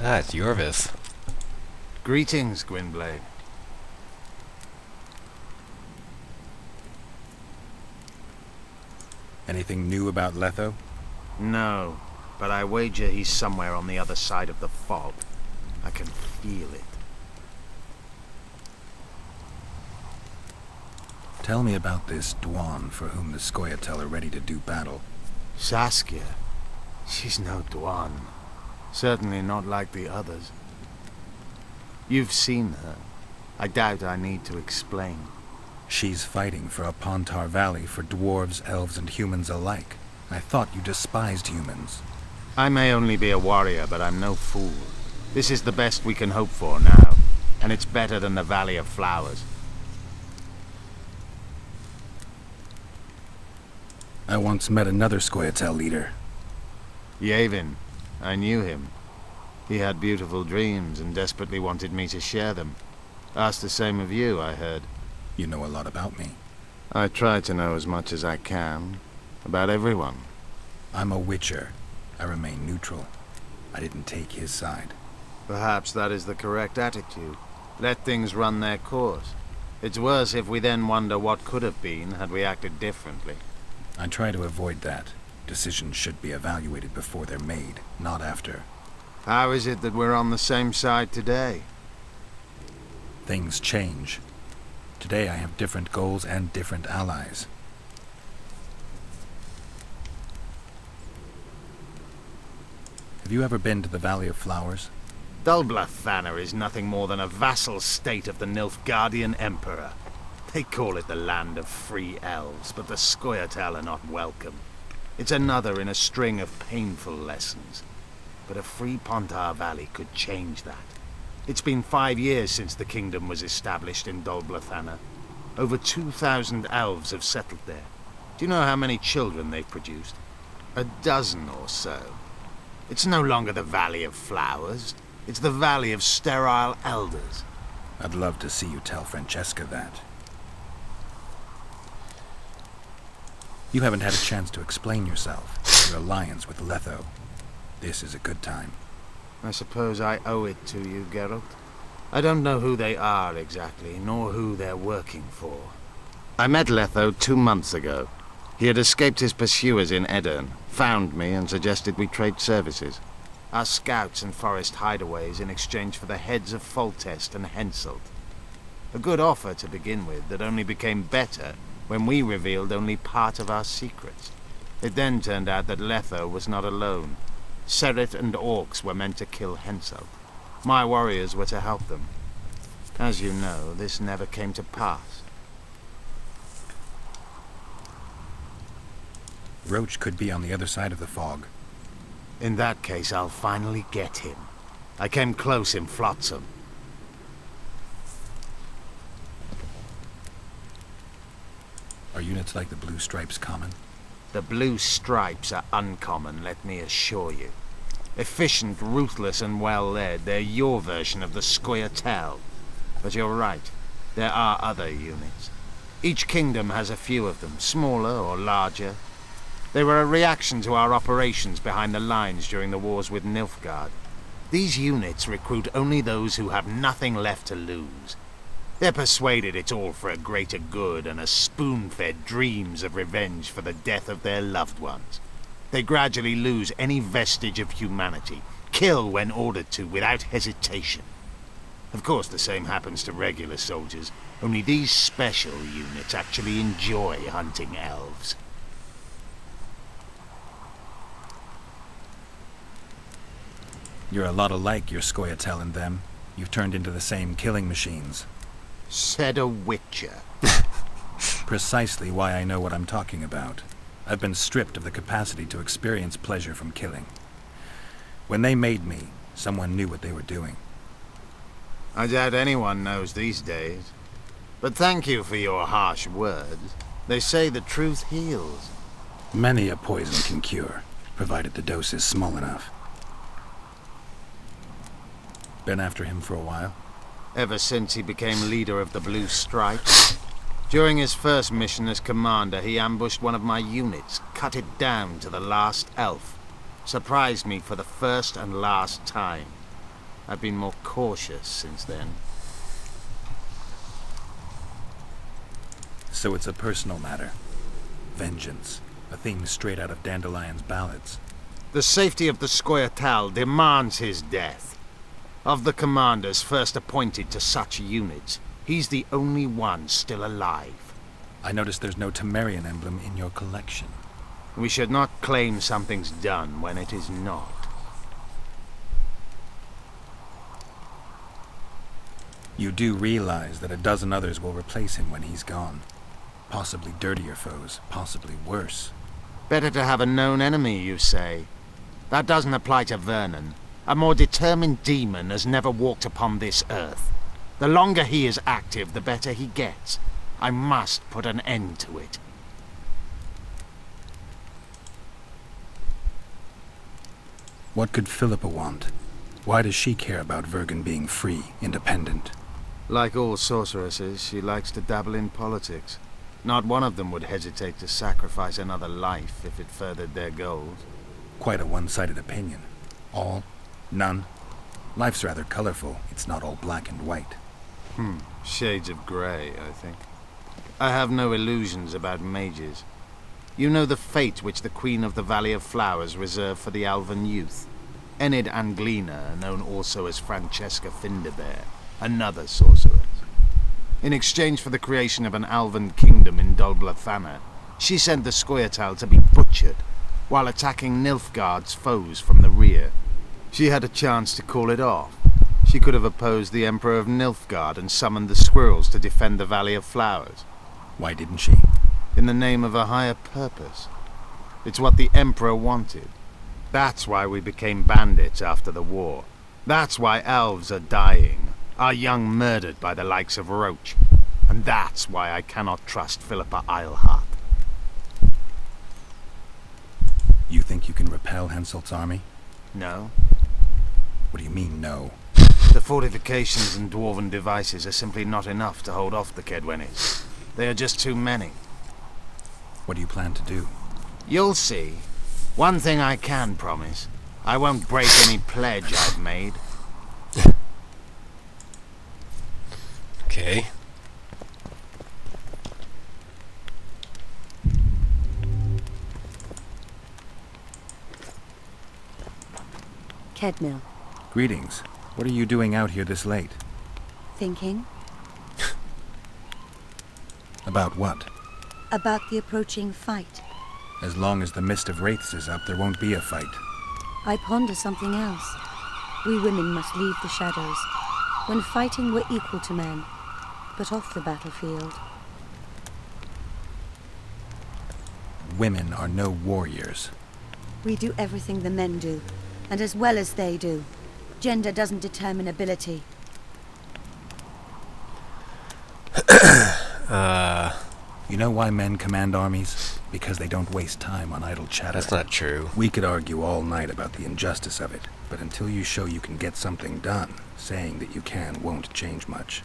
Ah, it's Iorveth. Greetings, Gwynblade. Anything new about Letho? No, but I wager he's somewhere on the other side of the fog. I can feel it. Tell me about this Dwan for whom the Scoia'tael are ready to do battle. Saskia? She's no Dwan. Certainly not like the others. You've seen her. I doubt I need to explain. She's fighting for a Pontar Valley for dwarves, elves, and humans alike. I thought you despised humans. I may only be a warrior, but I'm no fool. This is the best we can hope for now, and it's better than the Valley of Flowers. I once met another Scoia'tael leader. Yavin. I knew him. He had beautiful dreams and desperately wanted me to share them. Asked the same of you, I heard. You know a lot about me. I try to know as much as I can. About everyone. I'm a witcher. I remain neutral. I didn't take his side. Perhaps that is the correct attitude. Let things run their course. It's worse if we then wonder what could have been had we acted differently. I try to avoid that. Decisions should be evaluated before they're made, not after. How is it that we're on the same side today? Things change. Today I have different goals and different allies. Have you ever been to the Valley of Flowers? Dulblathana is nothing more than a vassal state of the Nilfgaardian Emperor. They call it the land of free elves, but the Scoia'tael are not welcome. It's another in a string of painful lessons. But a free Pontar Valley could change that. It's been 5 years since the kingdom was established in Dulblathana. Over 2,000 elves have settled there. Do you know how many children they've produced? A dozen or so. It's no longer the Valley of Flowers. It's the Valley of Sterile Elders. I'd love to see you tell Francesca that. You haven't had a chance to explain yourself, your alliance with Letho. This is a good time. I suppose I owe it to you, Geralt. I don't know who they are exactly, nor who they're working for. I met Letho 2 months ago. He had escaped his pursuers in Edirn, found me and suggested we trade services. Our scouts and forest hideaways in exchange for the heads of Foltest and Henselt. A good offer to begin with that only became better when we revealed only part of our secrets. It then turned out that Letho was not alone. Seret and orcs were meant to kill Henselt. My warriors were to help them. As you know, this never came to pass. Roach could be on the other side of the fog. In that case, I'll finally get him. I came close in Flotsam. Are units like the Blue Stripes common? The Blue Stripes are uncommon, let me assure you. Efficient, ruthless, and well-led, they're your version of the Scoia'tael. But you're right, there are other units. Each kingdom has a few of them, smaller or larger. They were a reaction to our operations behind the lines during the wars with Nilfgaard. These units recruit only those who have nothing left to lose. They're persuaded it's all for a greater good and are spoon-fed dreams of revenge for the death of their loved ones. They gradually lose any vestige of humanity, kill when ordered to without hesitation. Of course, the same happens to regular soldiers, only these special units actually enjoy hunting elves. You're a lot alike your Scoia'tael and them. You've turned into the same killing machines. Said a witcher. Precisely why I know what I'm talking about. I've been stripped of the capacity to experience pleasure from killing. When they made me, someone knew what they were doing. I doubt anyone knows these days. But thank you for your harsh words. They say the truth heals. Many a poison can cure, provided the dose is small enough. Been after him for a while? Ever since he became leader of the Blue Stripes. During his first mission as commander, he ambushed one of my units, cut it down to the last elf. Surprised me for the first and last time. I've been more cautious since then. So it's a personal matter. Vengeance. A theme straight out of Dandelion's ballads. The safety of the Scoia'tael demands his death. Of the commanders first appointed to such units, he's the only one still alive. I notice there's no Temerian emblem in your collection. We should not claim something's done when it is not. You do realize that a dozen others will replace him when he's gone. Possibly dirtier foes, possibly worse. Better to have a known enemy, you say? That doesn't apply to Vernon. A more determined demon has never walked upon this earth. The longer he is active, the better he gets. I must put an end to it. What could Philippa want? Why does she care about Vergen being free, independent? Like all sorceresses, she likes to dabble in politics. Not one of them would hesitate to sacrifice another life if it furthered their goals. Quite a one-sided opinion. All? None? Life's rather colorful. It's not all black and white. Shades of grey, I think. I have no illusions about mages. You know the fate which the Queen of the Valley of Flowers reserved for the Alvan youth. Enid Anglina, known also as Francesca Finderbear, another sorceress. In exchange for the creation of an Alvan kingdom in Dol Blathanna, she sent the Scoia'tael to be butchered, while attacking Nilfgaard's foes from the rear. She had a chance to call it off. She could have opposed the Emperor of Nilfgaard and summoned the squirrels to defend the Valley of Flowers. Why didn't she? In the name of a higher purpose. It's what the Emperor wanted. That's why we became bandits after the war. That's why elves are dying, our young murdered by the likes of Roach. And that's why I cannot trust Philippa Eilhart. You think you can repel Henselt's army? No. What do you mean, no? The fortifications and dwarven devices are simply not enough to hold off the Kedwenis. They are just too many. What do you plan to do? You'll see. One thing I can promise. I won't break any pledge I've made. Okay. Kedmil. Greetings. What are you doing out here this late? Thinking About what? about the approaching fight. As long as the mist of wraiths is up, there won't be a fight. I ponder something else. We women must leave the shadows. When fighting, we're equal to men, but off the battlefield. Women are no warriors. We do everything the men do, and as well as they do. Gender doesn't determine ability. You know why men command armies? Because they don't waste time on idle chatter. That's not true. We could argue all night about the injustice of it, but until you show you can get something done, saying that you can won't change much.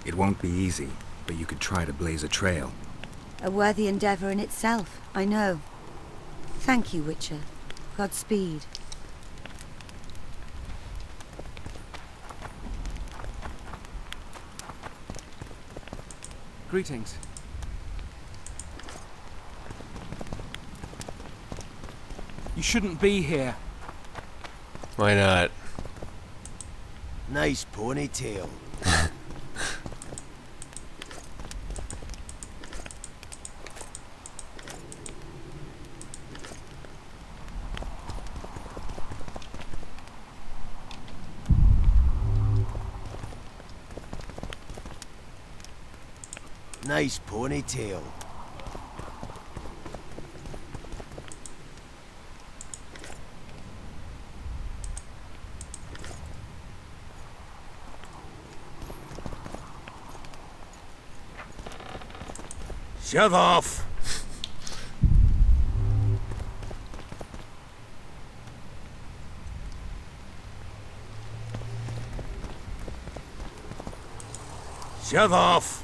It won't be easy, but you could try to blaze a trail. A worthy endeavor in itself, I know. Thank you, Witcher. Godspeed. Greetings. You shouldn't be here. Why not? Nice ponytail. Nice ponytail. Shove off! Shove off!